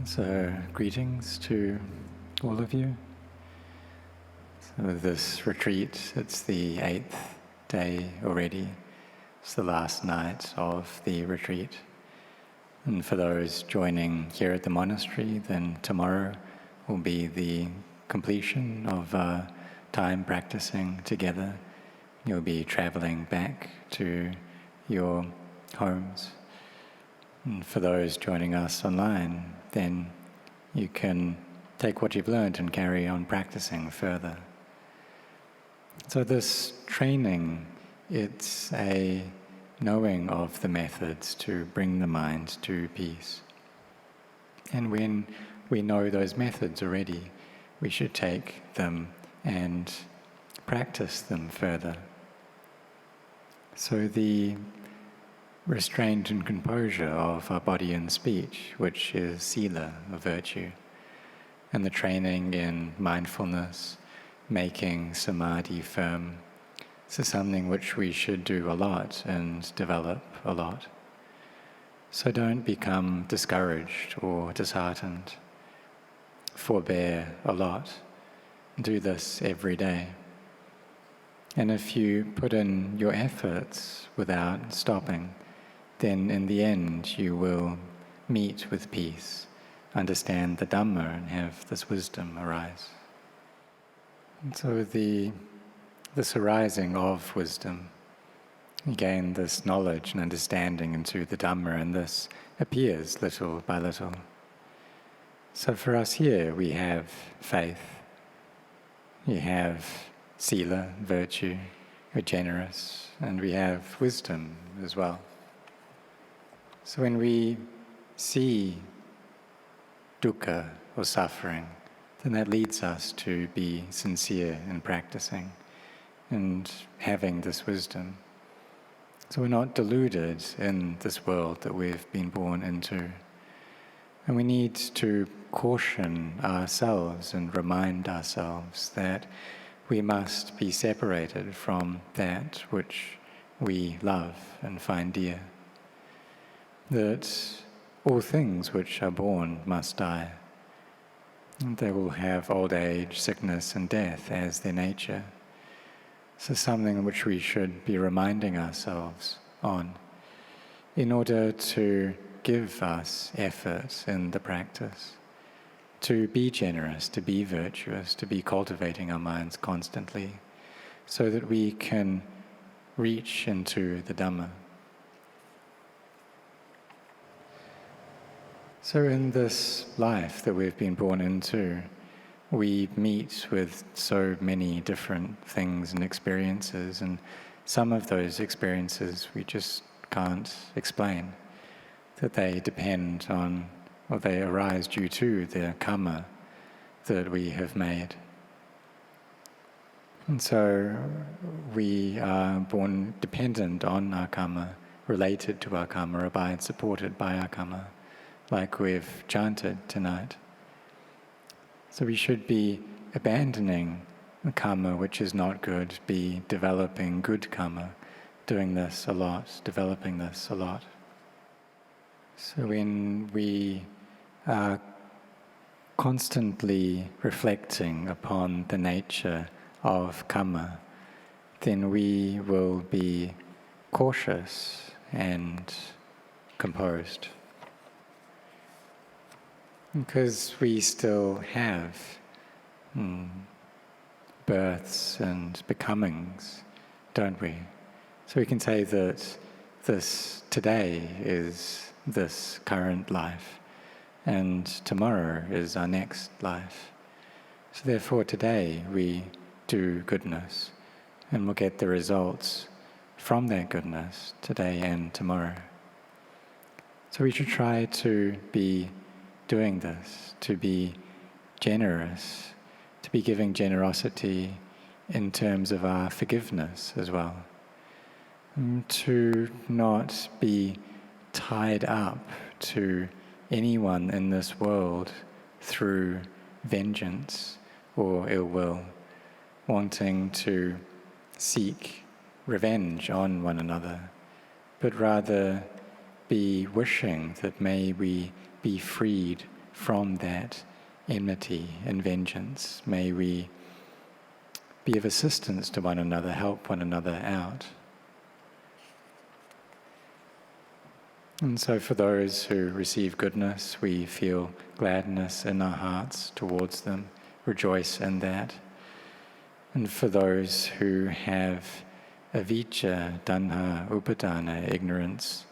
So, greetings to all of you. So this retreat, it's the 8th day already. It's the last night of the retreat. And for those joining here at the monastery, then tomorrow will be the completion of time practicing together. You'll be traveling back to your homes. And for those joining us online, then you can take what you've learned and carry on practicing further. So this training, it's a knowing of the methods to bring the mind to peace. And when we know those methods already, we should take them and practice them further. So the restraint and composure of our body and speech, which is sila, a virtue, and the training in mindfulness, making samadhi firm. This is something which we should do a lot and develop a lot. So don't become discouraged or disheartened. Forbear a lot. Do this every day. And if you put in your efforts without stopping, then in the end you will meet with peace, understand the Dhamma, and have this wisdom arise. And so this arising of wisdom, you gain this knowledge and understanding into the Dhamma, and this appears little by little. So for us here, we have faith, you have sila, virtue, we're generous, and we have wisdom as well. So when we see dukkha or suffering, then that leads us to be sincere in practicing and having this wisdom. So we're not deluded in this world that we've been born into. And we need to caution ourselves and remind ourselves that we must be separated from that which we love and find dear. That all things which are born must die. And they will have old age, sickness, and death as their nature. So something which we should be reminding ourselves on in order to give us effort in the practice, to be generous, to be virtuous, to be cultivating our minds constantly, so that we can reach into the Dhamma. So in this life that we've been born into, we meet with so many different things and experiences, and some of those experiences we just can't explain, that they depend on, or they arise due to the karma that we have made. And so we are born dependent on our karma, related to our karma, abide supported by our karma, like we've chanted tonight. So we should be abandoning the karma which is not good, be developing good karma, doing this a lot, developing this a lot. So when we are constantly reflecting upon the nature of karma, then we will be cautious and composed. Because we still have births and becomings, don't we? So we can say that this today is this current life, and tomorrow is our next life. So therefore today we do goodness, and we'll get the results from that goodness today and tomorrow. So we should try to be doing this, to be generous, to be giving generosity in terms of our forgiveness as well, to not be tied up to anyone in this world through vengeance or ill will, wanting to seek revenge on one another, but rather be wishing that may we be freed from that enmity and vengeance. May we be of assistance to one another, help one another out. And so for those who receive goodness, we feel gladness in our hearts towards them, rejoice in that. And for those who have avijja, tanha, upadana, ignorance,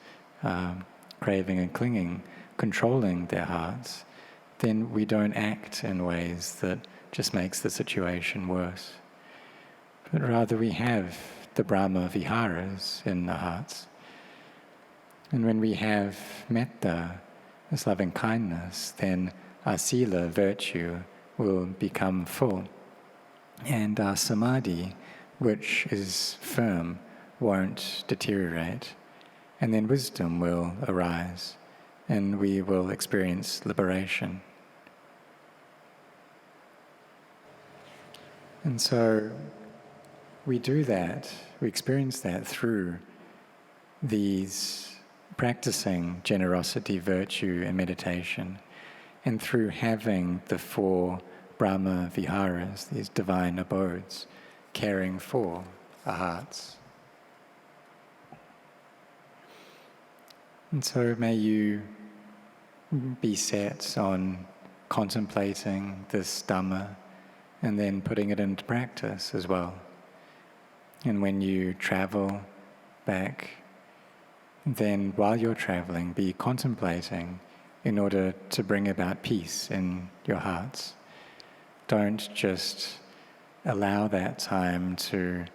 craving and clinging, controlling their hearts, then we don't act in ways that just makes the situation worse. But rather we have the Brahma viharas in our hearts. And when we have metta, this loving kindness, then our sila, virtue, will become full. And our samadhi, which is firm, won't deteriorate. And then wisdom will arise, and we will experience liberation. And so we do that, we experience that through these practicing generosity, virtue, and meditation, and through having the 4 Brahma viharas, these divine abodes, caring for our hearts. And so may you be set on contemplating this Dhamma and then putting it into practice as well. And when you travel back, then while you're traveling, be contemplating in order to bring about peace in your hearts. Don't just allow that time to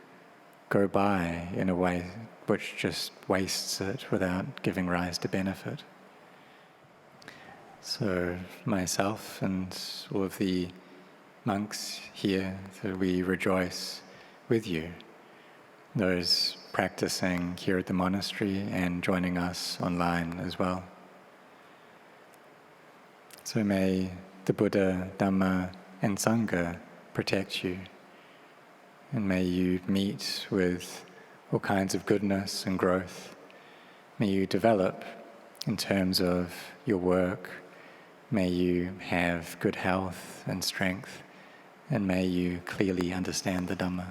go by in a way which just wastes it without giving rise to benefit. So myself and all of the monks here, that we rejoice with you, those practicing here at the monastery and joining us online as well. So may the Buddha, Dhamma, and Sangha protect you, and may you meet with all kinds of goodness and growth. May you develop in terms of your work. May you have good health and strength, and may you clearly understand the Dhamma.